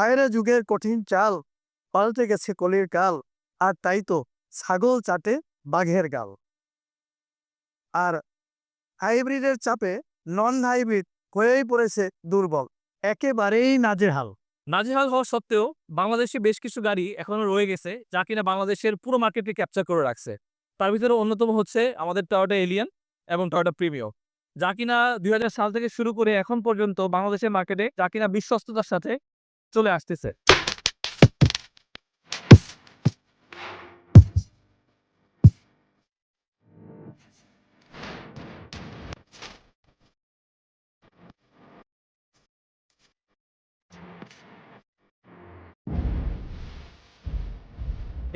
হায়রে যুগের কঠিন চাল, পাল্টে গেছে কলির কাল, আর তাই তো ছাগল চাটে বাঘের গাল। আর হাইব্রিডের চাপে নন হাইব্রিড হয়েই পড়েছে দুর্বল, একেবারেই নাজেহাল। নাজেহাল হওয়া সত্ত্বেও বাংলাদেশে বেশ কিছু গাড়ি এখনো রয়ে গেছে যা কিনা বাংলাদেশের পুরো মার্কেটকে ক্যাপচার করে রাখছে। তার ভিতরে অন্যতম হচ্ছে আমাদের টয়োটা এলিয়ন এবং টয়োটা প্রিমিও, যা কিনা ২০০০ সাল থেকে শুরু করে এখন পর্যন্ত বাংলাদেশের মার্কেটে যা কিনা বিশ্বস্ততার সাথে চলে আসতেছে।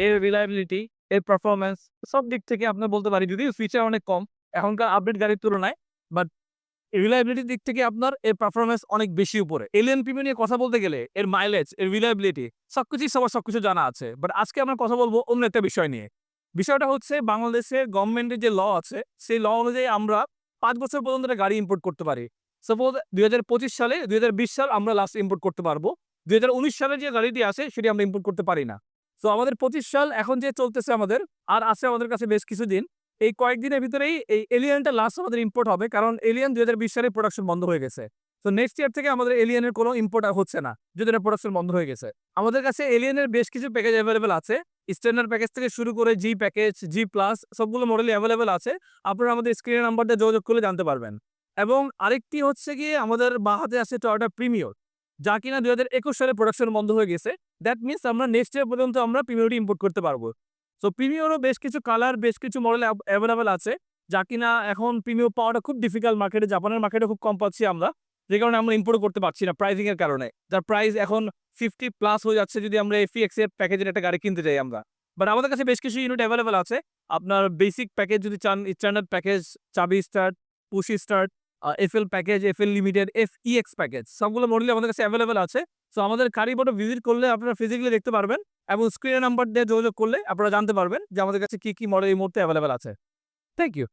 এর রিলায়েবিলিটি, এর পারফরম্যান্স সব দিক থেকে আপনার বলতে পারি, যদিও ফিচার অনেক কম এখনকার আপডেট গাড়ির তুলনায়, বাট রিলায়েবিলিটির দিক থেকে আপনার এর পারফরম্যান্স অনেক বেশি উপরে। এলিয়ন প্রিমিও নিয়ে কথা বলতে গেলে এর মাইলেজ, এর রিলায়েবিলিটি সবকিছুই সবার সবকিছু জানা আছে। বাট আজকে আমরা কথা বলবো অন্য একটা বিষয় নিয়ে। বিষয়টা হচ্ছে বাংলাদেশের গভর্নমেন্টের যে ল আছে, সেই ল অনুযায়ী আমরা ৫ বছর পর্যন্ত একটা গাড়ি ইম্পোর্ট করতে পারি। সাপোজ ২০২৫ সালে ২০২০ সাল আমরা লাস্ট ইম্পোর্ট করতে পারবো। ২০১৯ সালে যে গাড়িটি আছে সেটি আমরা ইম্পোর্ট করতে পারি না। সো আমাদের ২৫ সাল এখন যে চলতেছে আমাদের, আর আছে আমাদের কাছে বেশ কিছুদিন। এই কয়েকদিনের ভিতরেই এই এলিয়নটা লাস্ট আমাদের ইম্পোর্ট হবে, কারণ এলিয়ন ২০২০ সালে প্রোডাকশন বন্ধ হয়ে গেছে। তো নেক্সট ইয়ার থেকে আমাদের এলিয়নের কোনো ইম্পোর্ট আর হচ্ছে না, যদি এটা প্রোডাকশন বন্ধ হয়ে গেছে। আমাদের কাছে এলিয়নের বেশ কিছু প্যাকেজ অ্যাভেলেবেল আছে। স্ট্যান্ডার্ড প্যাকেজ থেকে শুরু করে জি প্যাকেজ, জি প্লাস সবগুলো মডেলই অ্যাভেলেবেল আছে। আপনারা আমাদের স্ক্রিনের নাম্বার দিয়ে যোগাযোগ করলে জানতে পারবেন। এবং আরেকটি হচ্ছে গিয়ে আমাদের বাঁ হাতে আছে টয়োটা প্রিমিও, যা কিনা ২০২১ সালে প্রোডাকশন বন্ধ হয়ে গেছে। দ্যাট মিনস আমরা নেক্সট ইয়ার পর্যন্ত আমরা প্রিমিওটি ইম্পোর্ট করতে পারবো। সো প্রিমিওরও বেশ কিছু কালার, বেশ কিছু মডেল অ্যাভেলেবেল আছে, যা কিনা এখন প্রিমিও পাওয়াটা খুব ডিফিকাল্ট মার্কেটে। জাপানের মার্কেটে খুব কম পাচ্ছি আমরা, যে কারণে আমরা ইম্পোর্ট করতে পারছি না প্রাইসিং এর কারণে। যার প্রাইস এখন 50 প্লাস হয়ে যাচ্ছে যদি আমরা এফইএক্স এর প্যাকেজের একটা গাড়ি কিনতে যাই আমরা। বাট আমাদের কাছে বেশ কিছু ইউনিট অ্যাভেলেবেল আছে। আপনার বেসিক প্যাকেজ যদি চান, স্ট্যান্ডার্ড প্যাকেজ, চাবি start, push start, FL package, FL limited, FEX package সবগুলো মডেলই আমাদের কাছে অ্যাভেলেবেল আছে। সো আমাদের গাড়ি বোর্ডে ভিজিট করলে আপনারা ফিজিক্যালি দেখতে পারবেন, এবং স্ক্রিনের নাম্বার দিয়ে যোগাযোগ করলে আপনারা জানতে পারবেন যে আমাদের কাছে কি মডেল এই মুহূর্তে অ্যাভেলেবেল আছে। Thank you.